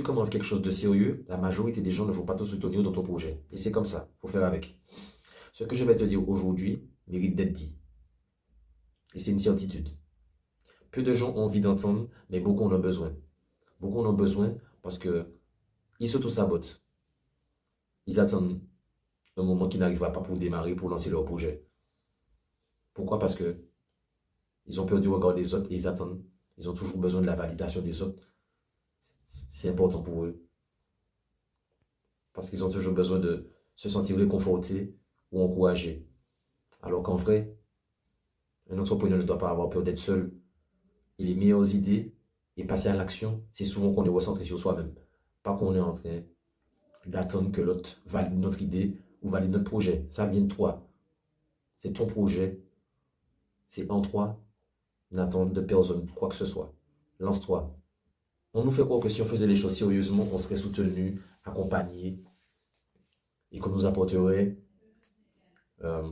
commences quelque chose de sérieux, la majorité des gens ne vont pas te soutenir dans ton projet. Et c'est comme ça, il faut faire avec. Ce que je vais te dire aujourd'hui mérite d'être dit. Et c'est une certitude. Peu de gens ont envie d'entendre, mais beaucoup en ont besoin. Beaucoup en ont besoin parce que ils s'auto-sabotent. Ils attendent un moment qui n'arrivera pas pour démarrer, pour lancer leur projet. Pourquoi? Parce que ils ont peur du regard des autres et ils attendent. Ils ont toujours besoin de la validation des autres. C'est important pour eux. Parce qu'ils ont toujours besoin de se sentir réconfortés ou encouragés. Alors qu'en vrai, un entrepreneur ne doit pas avoir peur d'être seul. Et les meilleures idées et passer à l'action, c'est souvent qu'on est recentré sur soi-même. Pas qu'on est en train d'attendre que l'autre valide notre idée ou valide notre projet. Ça vient de toi. C'est ton projet. C'est en toi. N'attends de personne, quoi que ce soit. Lance-toi. On nous fait croire que si on faisait les choses sérieusement, on serait soutenu, accompagné et qu'on nous apporterait euh,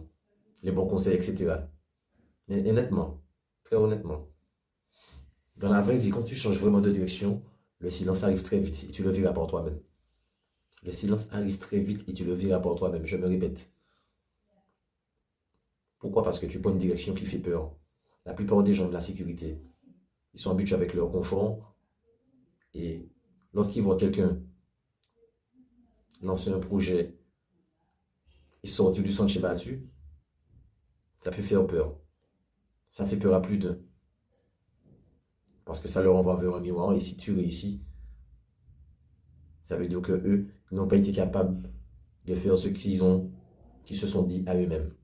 les bons conseils, etc. Mais honnêtement, très honnêtement, dans la vraie vie, quand tu changes vraiment de direction, le silence arrive très vite et tu le verras par toi-même. Le silence arrive très vite et tu le verras par toi-même. Je me répète. Pourquoi? Parce que tu prends une direction qui fait peur. La plupart des gens de la sécurité, ils sont habitués avec leur confort et lorsqu'ils voient quelqu'un lancer un projet et sortir du sentier battu, ça peut faire peur. Ça fait peur à plus d'un. Parce que ça leur envoie vers un miroir et si tu réussis, ça veut dire que eux n'ont pas été capables de faire ce qu'ils se sont dit à eux-mêmes.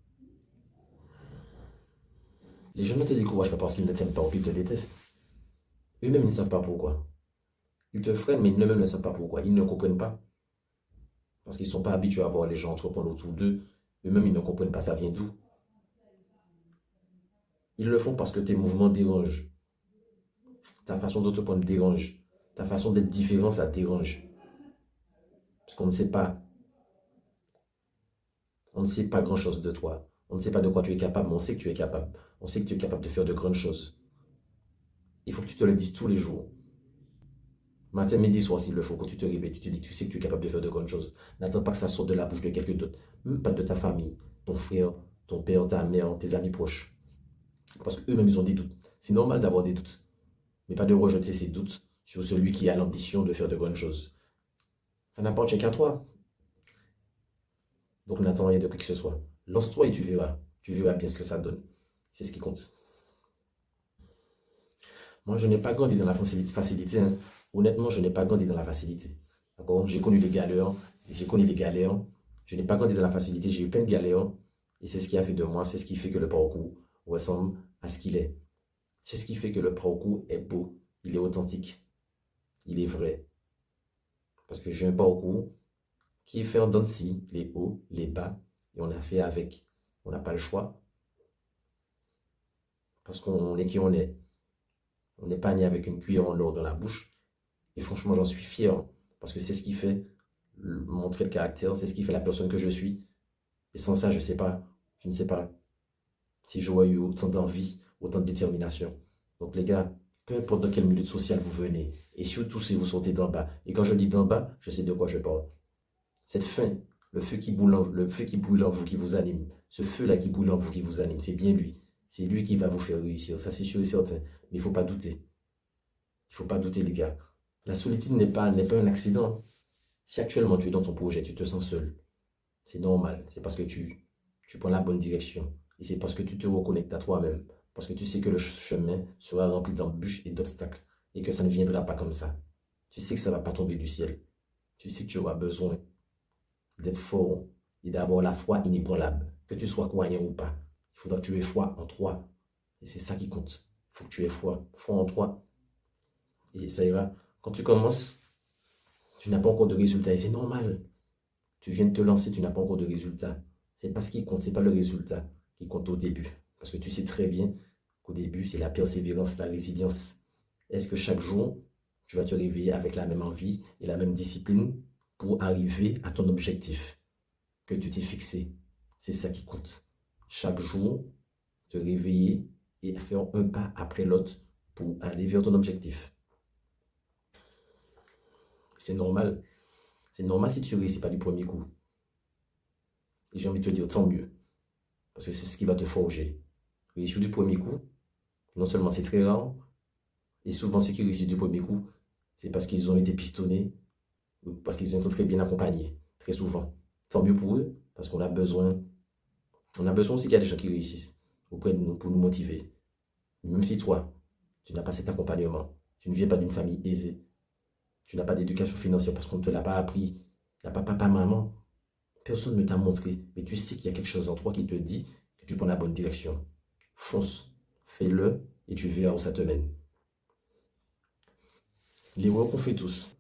Les gens ne te découragent pas parce qu'ils ne t'aiment pas ou qu'ils te détestent. Eux-mêmes ne savent pas pourquoi. Ils te freinent, mais eux-mêmes ne savent pas pourquoi. Ils ne comprennent pas. Parce qu'ils ne sont pas habitués à voir les gens entreprendre autour d'eux. Eux-mêmes, ils ne comprennent pas ça vient d'où. Ils le font parce que tes mouvements dérangent. Ta façon d'entreprendre dérange. Ta façon d'être différent, ça dérange. Parce qu'on ne sait pas. On ne sait pas grand-chose de toi. On ne sait pas de quoi tu es capable, mais on sait que tu es capable. On sait que tu es capable de faire de grandes choses. Il faut que tu te le dises tous les jours. Matin, midi, soir, s'il le faut, quand tu te réveilles, tu te dis que tu sais que tu es capable de faire de grandes choses. N'attends pas que ça sorte de la bouche de quelqu'un d'autre. Même pas de ta famille, ton frère, ton père, ta mère, tes amis proches. Parce qu'eux-mêmes, ils ont des doutes. C'est normal d'avoir des doutes. Mais pas de rejeter ces doutes sur celui qui a l'ambition de faire de grandes choses. Ça n'appartient qu'à toi. Donc n'attends rien de qui que ce soit. Lance-toi et tu verras. Tu verras bien ce que ça donne. C'est ce qui compte. Moi, je n'ai pas grandi dans la facilité. Hein. Honnêtement, je n'ai pas grandi dans la facilité. D'accord? J'ai connu les galères. J'ai connu les galères. Je n'ai pas grandi dans la facilité. J'ai eu plein de galères. Et c'est ce qui a fait de moi. C'est ce qui fait que le parcours ressemble à ce qu'il est. C'est ce qui fait que le parcours est beau. Il est authentique. Il est vrai. Parce que j'ai un parcours qui est fait en dents de scie, les hauts, les bas. Et on a fait avec. On n'a pas le choix. Parce qu'on est qui on est. On n'est pas né avec une cuillère en or dans la bouche. Et franchement, j'en suis fier. Parce que c'est ce qui fait mon trait de caractère. C'est ce qui fait la personne que je suis. Et sans ça, je ne sais pas. Je ne sais pas si j'aurais eu autant d'envie, autant de détermination. Donc les gars, peu importe dans quel milieu social vous venez. Et surtout si vous sortez d'en bas. Et quand je dis d'en bas, je sais de quoi je parle. Cette faim, le feu qui brûle en vous, qui vous anime. Ce feu-là qui brûle en vous, qui vous anime. C'est bien lui. C'est lui qui va vous faire réussir. Ça, c'est sûr et certain. Mais il ne faut pas douter. Il ne faut pas douter, les gars. La solitude n'est pas un accident. Si actuellement tu es dans ton projet, tu te sens seul, c'est normal. C'est parce que tu prends la bonne direction. Et c'est parce que tu te reconnectes à toi-même. Parce que tu sais que le chemin sera rempli d'embûches et d'obstacles. Et que ça ne viendra pas comme ça. Tu sais que ça ne va pas tomber du ciel. Tu sais que tu auras besoin d'être fort et d'avoir la foi inébranlable. Que tu sois croyant ou pas. Il faudra que tu aies foi en toi. Et c'est ça qui compte. Il faut que tu aies foi en toi. Et ça ira. Quand tu commences, tu n'as pas encore de résultat. Et c'est normal. Tu viens de te lancer, tu n'as pas encore de résultat. C'est pas ce qui compte, c'est pas le résultat qui compte au début. Parce que tu sais très bien qu'au début, c'est la persévérance, la résilience. Est-ce que chaque jour, tu vas te réveiller avec la même envie et la même discipline pour arriver à ton objectif que tu t'es fixé? C'est ça qui compte. Chaque jour, te réveiller et faire un pas après l'autre pour aller vers ton objectif. C'est normal. C'est normal si tu ne réussis pas du premier coup. Et j'ai envie de te dire, tant mieux. Parce que c'est ce qui va te forger. Réussir du premier coup, non seulement c'est très rare, et souvent ceux qui réussissent du premier coup, c'est parce qu'ils ont été pistonnés, ou parce qu'ils ont été très bien accompagnés, très souvent. Tant mieux pour eux, parce on a besoin aussi qu'il y a des gens qui réussissent auprès de nous pour nous motiver. Même si toi, tu n'as pas cet accompagnement, tu ne viens pas d'une famille aisée, tu n'as pas d'éducation financière parce qu'on ne te l'a pas appris, il n'y a pas papa, maman, personne ne t'a montré, mais tu sais qu'il y a quelque chose en toi qui te dit que tu prends la bonne direction. Fonce, fais-le et tu verras où ça te mène. L'erreur qu'on fait tous,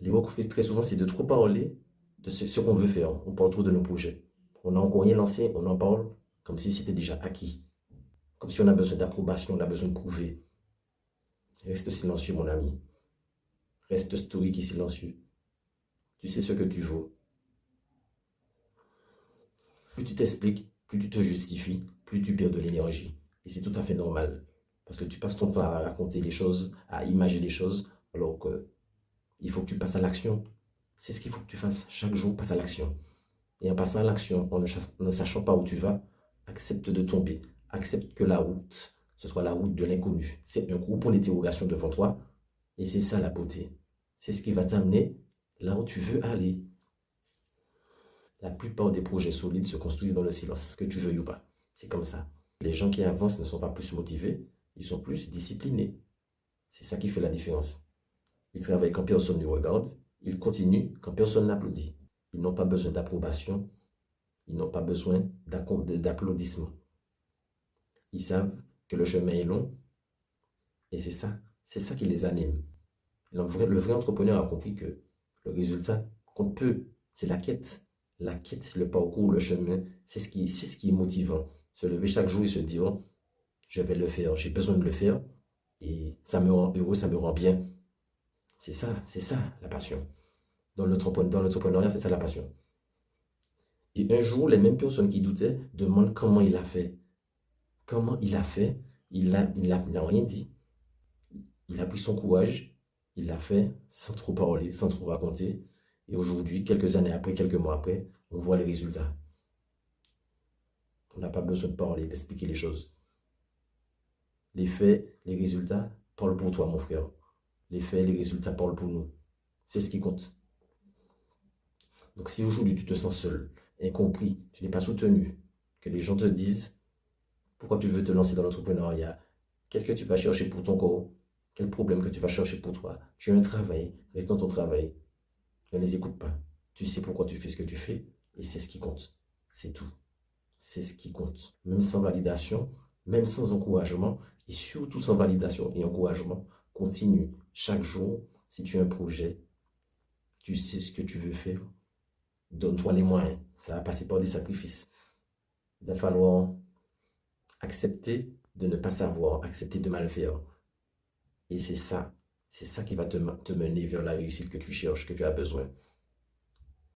l'erreur qu'on fait très souvent, c'est de trop parler de ce qu'on veut faire. On parle trop de nos projets. On n'a encore rien lancé, on en parle comme si c'était déjà acquis. Comme si on a besoin d'approbation, on a besoin de prouver. Reste silencieux, mon ami. Reste stoïque et silencieux. Tu sais ce que tu vaux. Plus tu t'expliques, plus tu te justifies, plus tu perds de l'énergie. Et c'est tout à fait normal. Parce que tu passes ton temps à raconter les choses, à imaginer les choses, alors que il faut que tu passes à l'action. C'est ce qu'il faut que tu fasses. Chaque jour, passe à l'action. Et en passant à l'action, en ne sachant pas où tu vas, accepte de tomber. Accepte que la route, ce soit la route de l'inconnu. C'est un gros point d'interrogation devant toi. Et c'est ça la beauté. C'est ce qui va t'amener là où tu veux aller. La plupart des projets solides se construisent dans le silence, que tu veuilles ou pas. C'est comme ça. Les gens qui avancent ne sont pas plus motivés, ils sont plus disciplinés. C'est ça qui fait la différence. Ils travaillent quand personne ne regarde, ils continuent quand personne n'applaudit. Ils n'ont pas besoin d'approbation, ils n'ont pas besoin d'applaudissements. Ils savent que le chemin est long et c'est ça qui les anime. Le vrai entrepreneur a compris que le résultat compte peu, c'est la quête. La quête, c'est le parcours, le chemin, c'est ce qui est motivant. Se lever chaque jour et se dire, oh, je vais le faire, j'ai besoin de le faire et ça me rend heureux, ça me rend bien. C'est ça la passion. Dans l'entrepreneuriat, c'est ça la passion. Et un jour, les mêmes personnes qui doutaient demandent comment il a fait. Comment il a fait? Il n'a rien dit. Il a pris son courage, il l'a fait sans trop parler, sans trop raconter. Et aujourd'hui, quelques années après, quelques mois après, on voit les résultats. On n'a pas besoin de parler, d'expliquer les choses. Les faits, les résultats parlent pour toi, mon frère. Les faits, les résultats parlent pour nous. C'est ce qui compte. Donc si aujourd'hui tu te sens seul, incompris, tu n'es pas soutenu, que les gens te disent pourquoi tu veux te lancer dans l'entrepreneuriat, qu'est-ce que tu vas chercher pour ton corps, quel problème que tu vas chercher pour toi, tu as un travail, reste dans ton travail, ne les écoute pas. Tu sais pourquoi tu fais ce que tu fais et c'est ce qui compte. C'est tout. C'est ce qui compte. Même sans validation, même sans encouragement et surtout sans validation et encouragement, continue chaque jour. Si tu as un projet, tu sais ce que tu veux faire, donne-toi les moyens. Ça va passer par des sacrifices. Il va falloir accepter de ne pas savoir, accepter de mal faire. Et c'est ça qui va te mener vers la réussite que tu cherches, que tu as besoin.